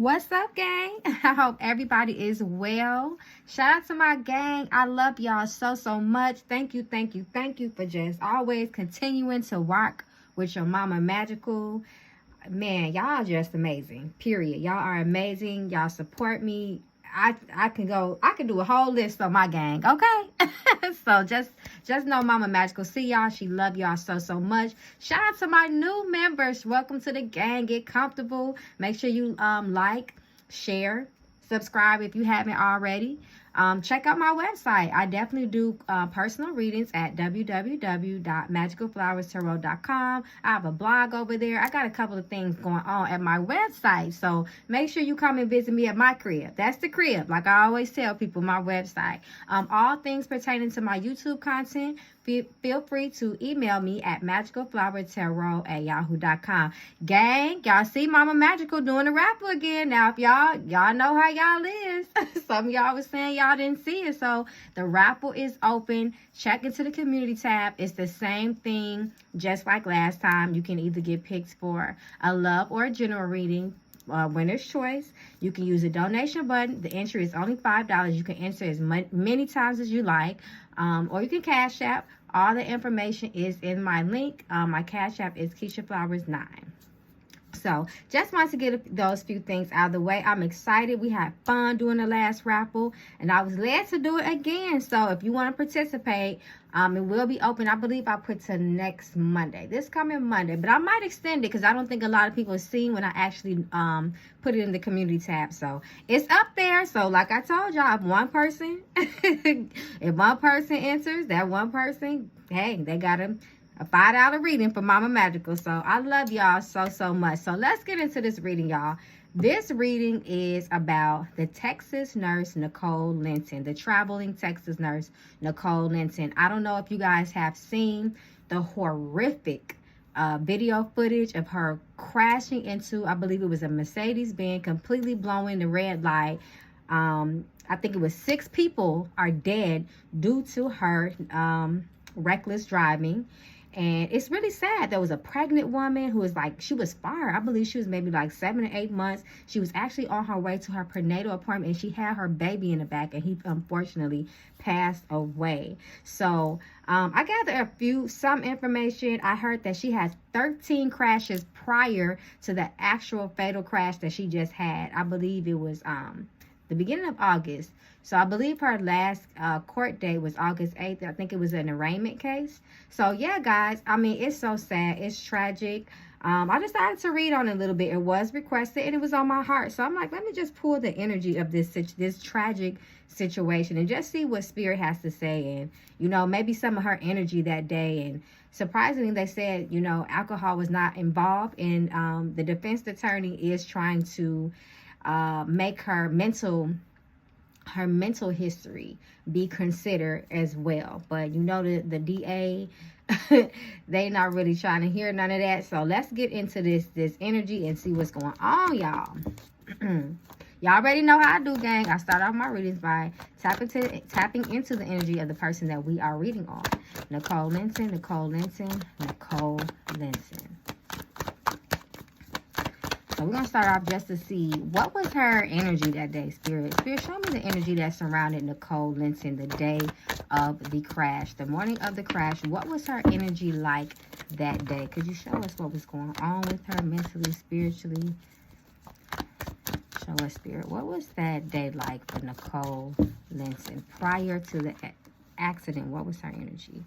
What's up, gang? I hope everybody is well. Shout out to my gang. I love y'all so much. Thank you for just always continuing to rock with your mama magical. Man, y'all just amazing. Period. Y'all are amazing. Y'all support me. I can do a whole list on my gang, okay? So just know Mama Magical. See y'all. She love y'all so much. Shout out to my new members. Welcome to the gang. Get comfortable. Make sure you like, share, subscribe if you haven't already. Check out my website. I definitely do personal readings at www.magicalflowerstarot.com. I have a blog over there. I got a couple of things going on at my website. So make sure you come and visit me at my crib. That's the crib. Like I always tell people, my website. All things pertaining to my YouTube content, feel free to email me at magicalflowerstarot@yahoo.com. Gang, y'all see Mama Magical doing the raffle again. Now, if y'all know how y'all is. Some of y'all was saying y'all didn't see it. So the raffle is open. Check into the community tab. It's the same thing, just like last time. You can either get picked for a love or a general reading. Winner's choice. You can use the donation button. The entry is only $5. You can enter as many times as you like, or you can Cash App. All the information is in my link. My Cash App is Keisha Flowers 9. So just wanted to get those few things out of the way. I'm excited. We had fun doing the last raffle, and I was led to do it again. So if you want to participate, it will be open. I believe I put to next Monday, this coming Monday, but I might extend it because I don't think a lot of people have seen when I actually put it in the community tab. So it's up there. So like I told y'all, if one person enters, that one person, hey, they got a $5 reading for Mama Magical. So I love y'all so much. So let's get into this reading, y'all. This reading is about the Texas nurse Nicole Linton, the traveling Texas nurse Nicole Linton. I don't know if you guys have seen the horrific video footage of her crashing into, I believe it was a Mercedes-Benz, completely blowing the red light. I think it was 6 people are dead due to her reckless driving. And it's really sad. There was a pregnant woman who was like, she was far. I believe she was maybe like 7 or 8 months. She was actually on her way to her prenatal appointment, and she had her baby in the back, and he unfortunately passed away. So I gathered some information. I heard that she has 13 crashes prior to the actual fatal crash that she just had. I believe it was the beginning of August. So I believe her last court date was August 8th. I think it was an arraignment case. So yeah, guys, I mean, it's so sad. It's tragic. I decided to read on it a little bit. It was requested and it was on my heart. So I'm like, let me just pull the energy of this tragic situation and just see what Spirit has to say. And, you know, maybe some of her energy that day. And surprisingly, they said, you know, alcohol was not involved. And the defense attorney is trying to make her mental history be considered as well. But you know, the DA, they not really trying to hear none of that. So let's get into this energy and see what's going on, y'all. Y'all already know how I do, gang. I start off my readings by tapping into the energy of the person that we are reading on. Nicole Linton, Nicole Linton, Nicole Linton. So we're going to start off just to see what was her energy that day, Spirit. Spirit, show me the energy that surrounded Nicole Linton the day of the crash, the morning of the crash. What was her energy like that day? Could you show us what was going on with her mentally, spiritually? Show us, Spirit. What was that day like for Nicole Linton prior to the accident? What was her energy?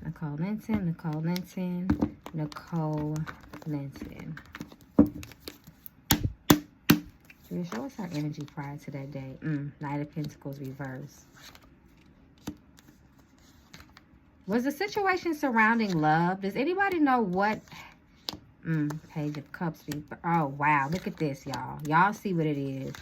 Nicole Linton, Nicole Linton, Nicole Linton. Show us her energy prior to that day. Knight of Pentacles reverse. Was the situation surrounding love? Does anybody know what? Page of Cups. Oh, wow. Look at this, y'all. Y'all see what it is.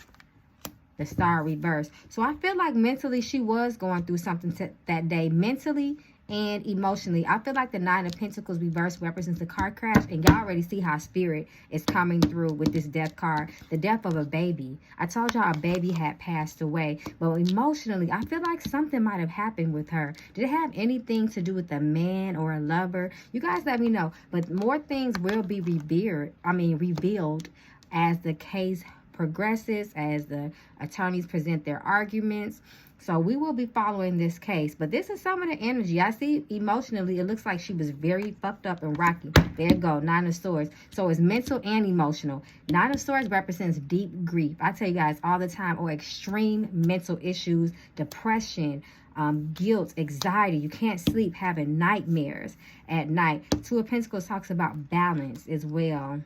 The Star reverse. So I feel like mentally she was going through something that day. Mentally and emotionally. I feel like the Nine of Pentacles reverse represents the car crash, and y'all already see how Spirit is coming through with this death card. The death of a baby. I told y'all a baby had passed away, but emotionally, I feel like something might have happened with her. Did it have anything to do with a man or a lover? You guys let me know. But more things will be revealed as the case progresses, as the attorneys present their arguments. So we will be following this case. But this is some of the energy. I see emotionally, it looks like she was very fucked up and rocky. There you go, Nine of Swords. So it's mental and emotional. Nine of Swords represents deep grief. I tell you guys all the time, or extreme mental issues, depression, guilt, anxiety. You can't sleep, having nightmares at night. Two of Pentacles talks about balance as well.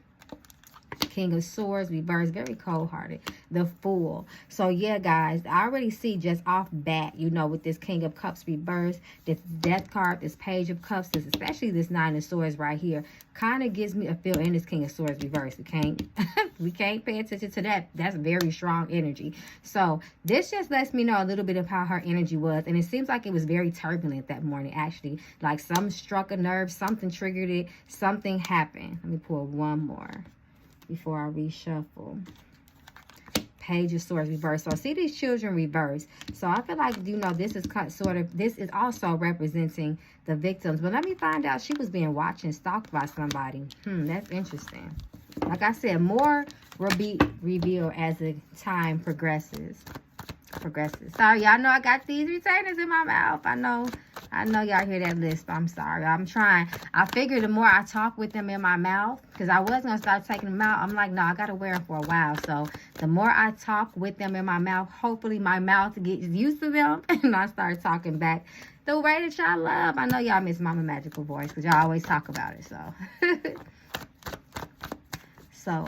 King of Swords reversed, very cold-hearted. The Fool. So yeah, guys, I already see just off bat, you know, with this King of Cups reversed, this Death card, this Page of Cups, this, especially this Nine of Swords right here, kind of gives me a feel, and this King of Swords reversed. We can't pay attention to that. That's very strong energy. So this just lets me know a little bit of how her energy was, and it seems like it was very turbulent that morning, actually. Like something struck a nerve, something triggered it, something happened. Let me pull one more before I reshuffle. Page of Swords reversed. So see these children reversed. So I feel like, you know, this is this is also representing the victims. But let me find out, she was being watched and stalked by somebody. That's interesting. Like I said, more will be revealed as the time progresses. Sorry, y'all know I got these retainers in my mouth. I know y'all hear that lisp. I'm sorry. I'm trying. I figure the more I talk with them in my mouth, because I was going to start taking them out. I'm like, no, I got to wear them for a while. So the more I talk with them in my mouth, hopefully my mouth gets used to them and I start talking back the way that y'all love. I know y'all miss Mama Magical voice because y'all always talk about it. So,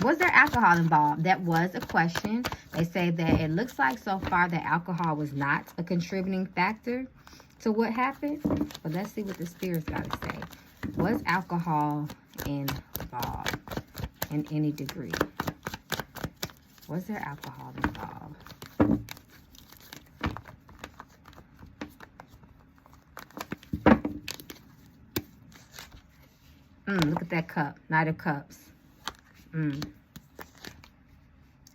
was there alcohol involved? That was a question. They say that it looks like so far that alcohol was not a contributing factor to what happened. But let's see what the spirits got to say. Was alcohol involved in any degree? Was there alcohol involved? Look at that cup. Knight of Cups.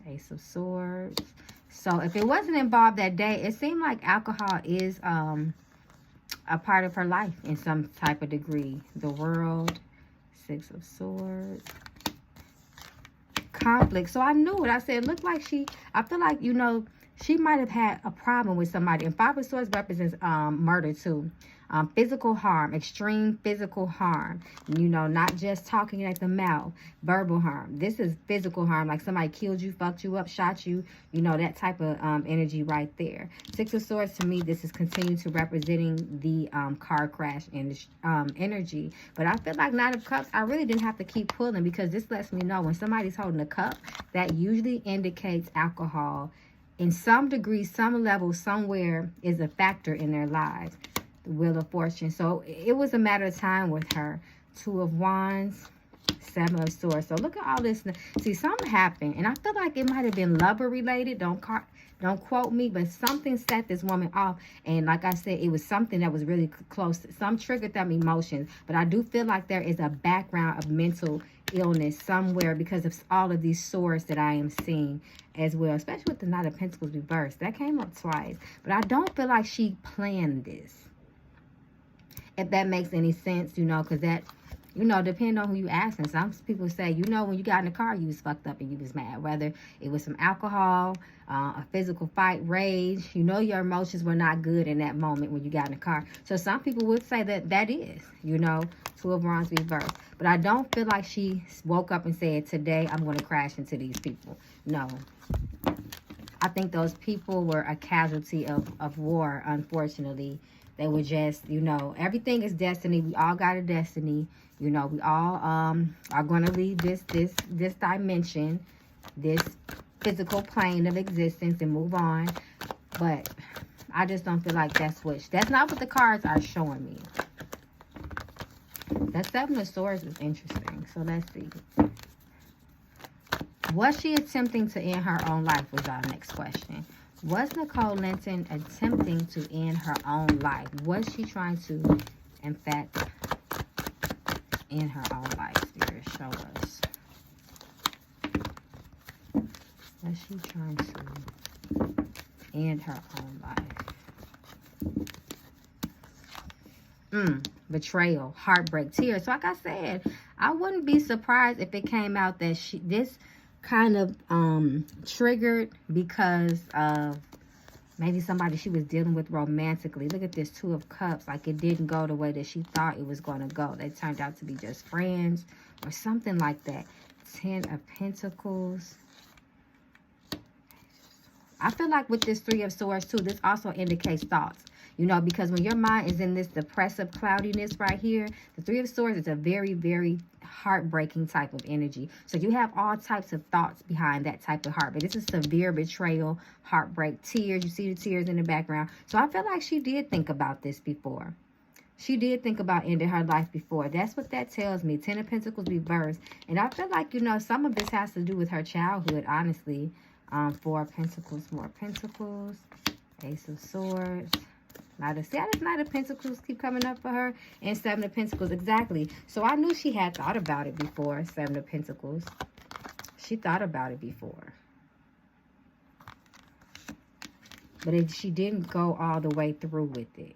Ace of Swords. So if it wasn't involved that day, it seemed like alcohol is a part of her life in some type of degree. The World. Six of Swords. Conflict. So I knew it. I said, look like I feel like, you know, she might have had a problem with somebody. And Five of Swords represents murder too. Physical harm, extreme physical harm. You know, not just talking at the mouth. Verbal harm. This is physical harm, like somebody killed you, fucked you up, shot you. You know, that type of energy right there. Six of Swords, to me, this is continuing to representing the car crash and energy. But I feel like Knight of Cups, I really didn't have to keep pulling, because this lets me know when somebody's holding a cup, that usually indicates alcohol in some degree, some level, somewhere is a factor in their lives. The Wheel of Fortune. So it was a matter of time with her. Two of Wands, Seven of Swords. So look at all this. See, something happened, and I feel like it might have been lover related. Don't quote me, but something set this woman off. And like I said, it was something that was really close. Some triggered them emotions, but I do feel like there is a background of mental illness somewhere because of all of these swords that I am seeing as well, especially with the Knight of Pentacles reversed. That came up twice, but I don't feel like she planned this, if that makes any sense, you know, because that, you know, depending on who you asking. Some people say, you know, when you got in the car, you was fucked up and you was mad. Whether it was some alcohol, a physical fight, rage, you know, your emotions were not good in that moment when you got in the car. So some people would say that that is, you know, Two of Wands reversed. But I don't feel like she woke up and said, today I'm going to crash into these people. No. I think those people were a casualty of war, unfortunately. They were just, you know, everything is destiny. We all got a destiny. You know, we all are going to leave this dimension, this physical plane of existence, and move on. But I just don't feel like that's not what the cards are showing me. That Seven of Swords is interesting. So let's see. Was she attempting to end her own life was our next question. Was Nicole Linton attempting to end her own life? Was she trying to, in fact, end her own life? Spirit, show us. Was she trying to end her own life? Betrayal, heartbreak, tears. So like I said, I wouldn't be surprised if it came out that this kind of triggered because of maybe somebody she was dealing with romantically. Look at this 2 of Cups. Like it didn't go the way that she thought it was going to go. They turned out to be just friends or something like that. 10 of Pentacles. I feel like with this 3 of Swords too, this also indicates thoughts. You know, because when your mind is in this depressive cloudiness right here, the 3 of Swords is a very, very heartbreaking type of energy. So you have all types of thoughts behind that type of heartbreak. This is severe betrayal, heartbreak, tears. You see the tears in the background. So I feel like she did think about this before. She did think about ending her life before. That's what that tells me. 10 of Pentacles reversed. And I feel like, you know, some of this has to do with her childhood, honestly. 4 of Pentacles, more Pentacles. Ace of Swords. See how this Knight of Pentacles keep coming up for her? And 7 of Pentacles, exactly. So I knew she had thought about it before, 7 of Pentacles. She thought about it before. But she didn't go all the way through with it.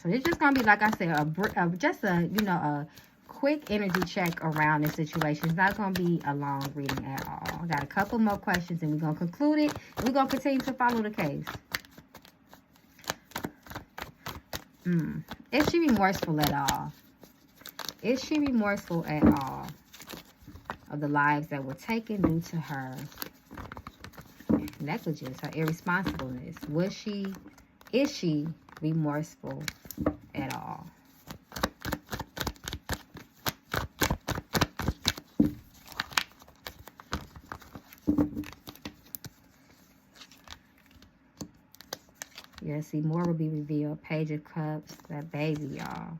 So it's just going to be, like I said, just a, you know, a quick energy check around this situation. It's not going to be a long reading at all. I got a couple more questions and we're going to conclude it. And we're going to continue to follow the case. Is she remorseful at all? Is she remorseful at all of the lives that were taken due to her negligence, her irresponsibleness? Is she remorseful at all? Yeah, see, more will be revealed. Page of Cups, that baby, y'all.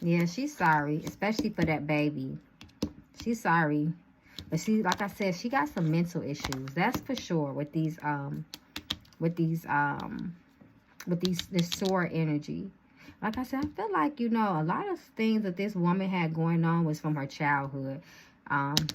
Yeah, she's sorry, especially for that baby. She's sorry. But see, like I said, she got some mental issues. That's for sure with this sword energy. Like I said, I feel like, you know, a lot of things that this woman had going on was from her childhood.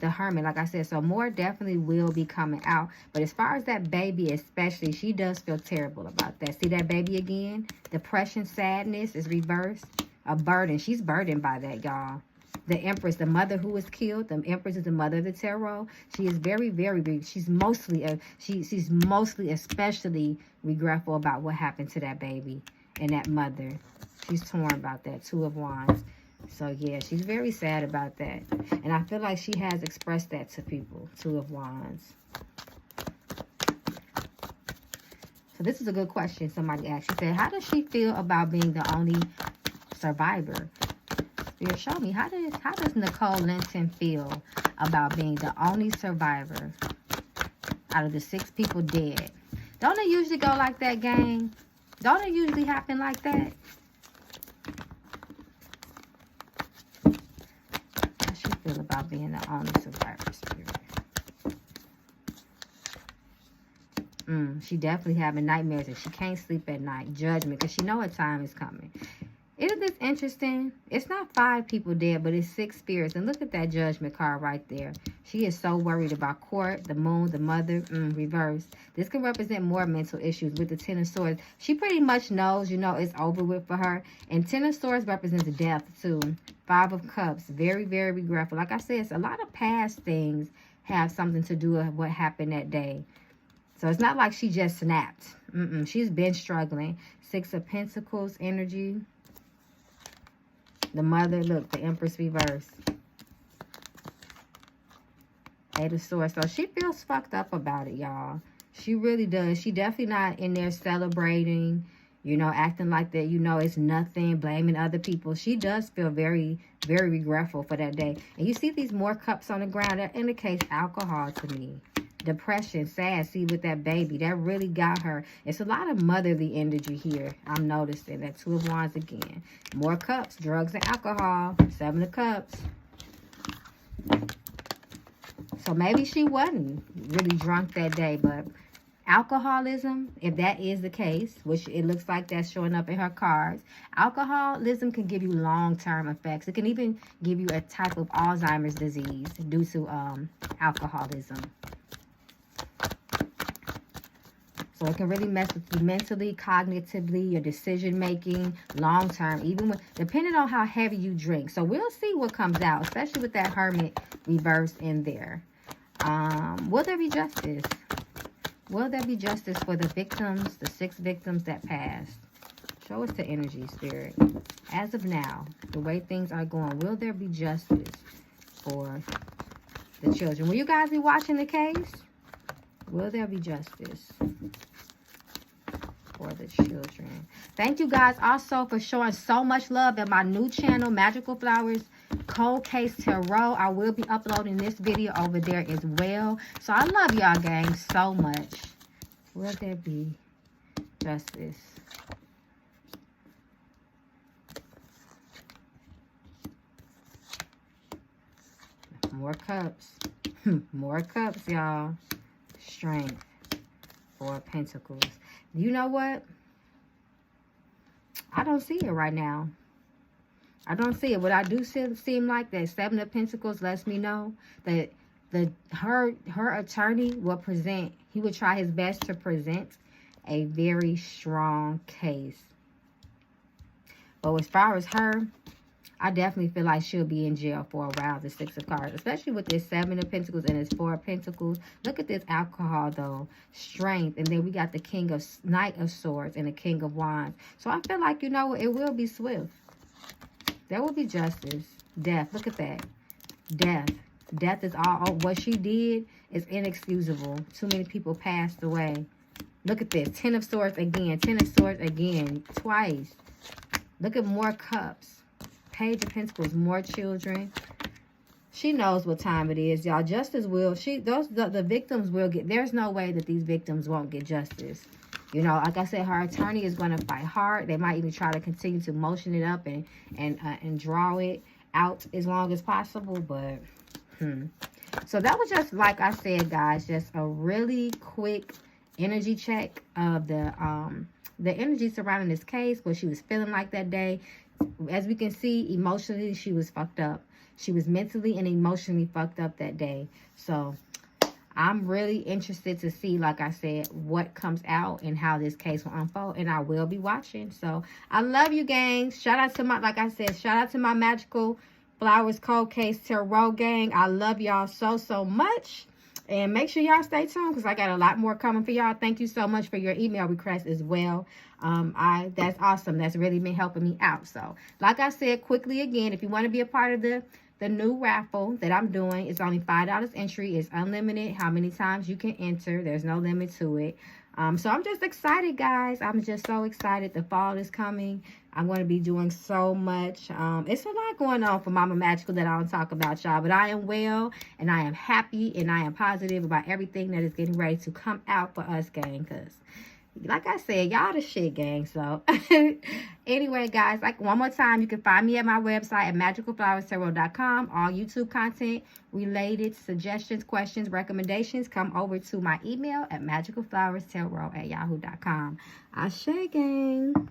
The Hermit, like I said, so more definitely will be coming out. But as far as that baby especially, she does feel terrible about that. See that baby again? Depression, sadness is reversed. A burden. She's burdened by that, y'all. The Empress, the mother who was killed. The Empress is the mother of the tarot. She is very, very big. She's mostly, she's mostly especially regretful about what happened to that baby and that mother. She's torn about that. 2 of Wands. So, yeah, she's very sad about that. And I feel like she has expressed that to people. 2 of Wands. So, this is a good question somebody asked. She said, how does she feel about being the only survivor? Spirit, show me. How does Nicole Linton feel about being the only survivor out of the 6 people dead? Don't it usually go like that, gang? Don't it usually happen like that? Feel about being the only survivor, Spirit. She definitely having nightmares and she can't sleep at night. Judgment, because she know her time is coming. Isn't this interesting? It's not 5 people dead, but it's 6 spirits. And look at that Judgment card right there. She is so worried about court, the moon, the mother, reverse. This can represent more mental issues with the 10 of Swords. She pretty much knows, you know, it's over with for her. And 10 of Swords represents death too. 5 of Cups, very, very regretful. Like I said, it's a lot of past things have something to do with what happened that day. So it's not like she just snapped. She's been struggling. 6 of Pentacles energy. The mother, look, the Empress reverse. 8 of Swords. So she feels fucked up about it, y'all. She really does. She definitely not in there celebrating, you know, acting like that, you know, it's nothing, blaming other people. She does feel very, very regretful for that day. And you see these more cups on the ground. That indicates alcohol to me. depression, sad. See, with that baby, that really got her. It's a lot of motherly energy here. I'm noticing that 2 of Wands again. More cups, drugs and alcohol. 7 of Cups. So maybe she wasn't really drunk that day, but alcoholism, if that is the case, which it looks like that's showing up in her cards, alcoholism can give you long-term effects. It can even give you a type of Alzheimer's disease due to alcoholism. So it can really mess with you mentally, cognitively, your decision-making, long-term, even when, depending on how heavy you drink. So we'll see what comes out, especially with that Hermit reversed in there. Will there be justice? Will there be justice for the victims, the 6 victims that passed? Show us the energy, Spirit. As of now, the way things are going, will there be justice for the children? Will you guys be watching the case? Will there be justice for the children? Thank you guys also for showing so much love in my new channel, Magical Flowers Cold Case Tarot. I will be uploading this video over there as well. So I love y'all, gang, so much. Will there be justice? More cups. More cups, y'all. Strength. 4 of Pentacles. You know what? I don't see it right now. I don't see it. What I do seem like that 7 of Pentacles lets me know that her attorney will present, he would try his best to present a very strong case. But as far as her, I definitely feel like she'll be in jail for a while, the 6 of Cards, especially with this 7 of Pentacles and this 4 of Pentacles. Look at this alcohol, though. Strength. And then we got the Knight of Swords and the King of Wands. So I feel like, you know, it will be swift. There will be justice. Death. Look at that. Death. Death is all. What she did is inexcusable. Too many people passed away. Look at this. 10 of Swords again. 10 of Swords again. Twice. Look at more cups. Page of Pentacles. More children. She knows what time it is, y'all. Justice will. The victims will get. There's no way that these victims won't get justice. You know, like I said, her attorney is going to fight hard. They might even try to continue to motion it up and draw it out as long as possible. But, So that was just, like I said, guys, just a really quick energy check of the energy surrounding this case, what she was feeling like that day. As we can see, emotionally, she was fucked up. She was mentally and emotionally fucked up that day. So I'm really interested to see, like I said, what comes out and how this case will unfold. And I will be watching. So I love you, gang. Shout out to my, like I said, shout out to my Magical Flowers Cold Case Tarot gang. I love y'all so, so much. And make sure y'all stay tuned because I got a lot more coming for y'all. Thank you so much for your email requests as well. That's awesome. That's really been helping me out. So, like I said, quickly again, if you want to be a part of the new raffle that I'm doing, it's only $5 entry. It's unlimited how many times you can enter. There's no limit to it. So I'm just excited, guys. I'm just so excited. The fall is coming. I'm going to be doing so much. It's a lot going on for Mama Magical that I don't talk about, y'all. But I am well, and I am happy, and I am positive about everything that is getting ready to come out for us, gang. Because, like I said, y'all the shit, gang. So, anyway, guys, like one more time, you can find me at my website at magicalflowerstarot.com. All YouTube content related, suggestions, questions, recommendations, come over to my email at magicalflowerstarot@yahoo.com. Ashe, gang.